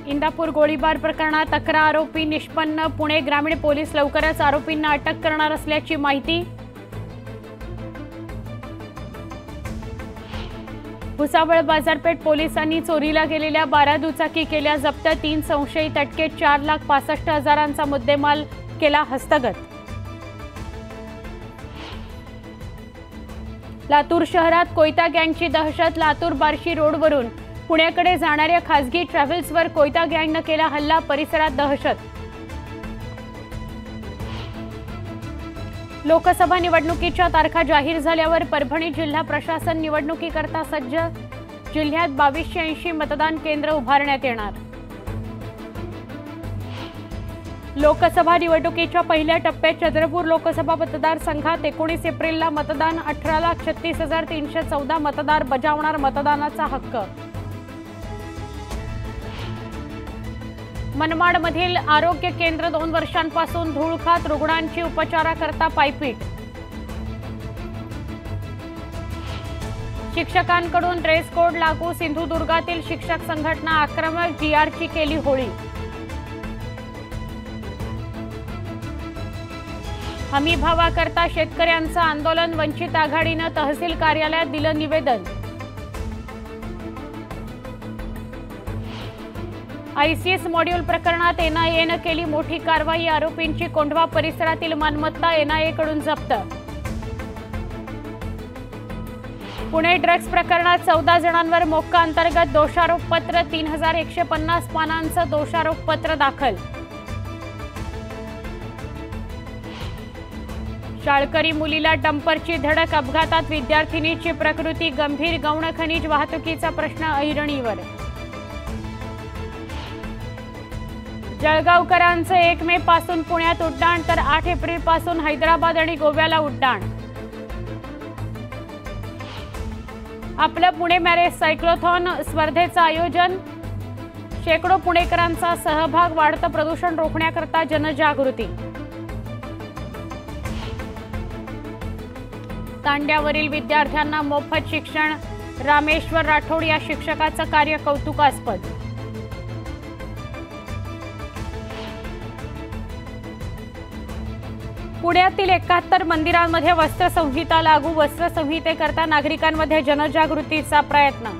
इंदापूर गोळीबार प्रकरणात 11 आरोपी निष्पन्न। पुणे ग्रामीण पोलीस लवकरच आरोपींना अटक करणार असल्याची माहिती। भुसावळ बाजारपेठ पोलिसांनी चोरीला गेलेल्या 12 दुचाकी केल्या जप्त। 3 संशयित अटकेत। 4,65,000चा मुद्देमाल केला हस्तगत। लातूर शहरात कोयता गँगची दहशत। लातूर बार्शी रोडवरून पुण्याकडे जाणाऱ्या खासगी ट्रॅव्हल्सवर कोयता गँगने केला हल्ला। परिसरात दहशत। लोकसभा निवडणुकीच्या तारखा जाहीर झाल्यावर परभणी जिल्हा प्रशासन निवडणुकीकरता सज्ज। जिल्ह्यात 2280 मतदान केंद्र उभारण्यात येणार। लोकसभा निवडणुकीच्या पहिल्या टप्प्यात चंद्रपूर लोकसभा मतदारसंघात 19 एप्रिलला मतदान। 18,36,314 मतदार बजावणार मतदानाचा हक्क। मनमाडमधील आरोग्य केंद्र 2 वर्षांपासून धूळ खात। रुग्णांची उपचाराकरता पायपीट। शिक्षकांकडून ड्रेस कोड लागू। सिंधुदुर्गातील शिक्षक संघटना आक्रमक। जीआरची केली होळी। हमी भावाकरता शेतकऱ्यांचं आंदोलन। वंचित आघाडीनं तहसील कार्यालयात दिलं निवेदन। आयसीएस मॉड्यूल प्रकरणात एनआयएनं केली मोठी कारवाई। आरोपींची कोंढवा परिसरातील मालमत्ता एनआयएकडून जप्त। पुणे ड्रग्ज प्रकरणात 14 जणांवर मोक्का अंतर्गत दोषारोपपत्र। 3150 पानांचं दोषारोपपत्र दाखल। शाळकरी मुलीला डंपरची धडक। अपघातात विद्यार्थिनीची प्रकृती गंभीर। गौण खनिज वाहतुकीचा प्रश्न ऐरणीवर। जळगावकरांचं 1 मे पासून पुण्यात उड्डाण तर 8 एप्रिल पासून हैदराबाद आणि गोव्याला उड्डाण। आपलं पुणे मॅरेथॉन सायक्लोथॉन स्पर्धेचं आयोजन। शेकडो पुणेकरांचा सहभाग। वाढतं प्रदूषण रोखण्याकरता जनजागृती। तांड्यावरील विद्यार्थ्यांना मोफत शिक्षण। रामेश्वर राठोड या शिक्षकाचं कार्य कौतुकास्पद। पुण्यातील 71 मंदिरांमध्ये वस्त्रसंहिता लागू। वस्त्रसंहितेकरता नागरिकांमध्ये जनजागृतीचा प्रयत्न।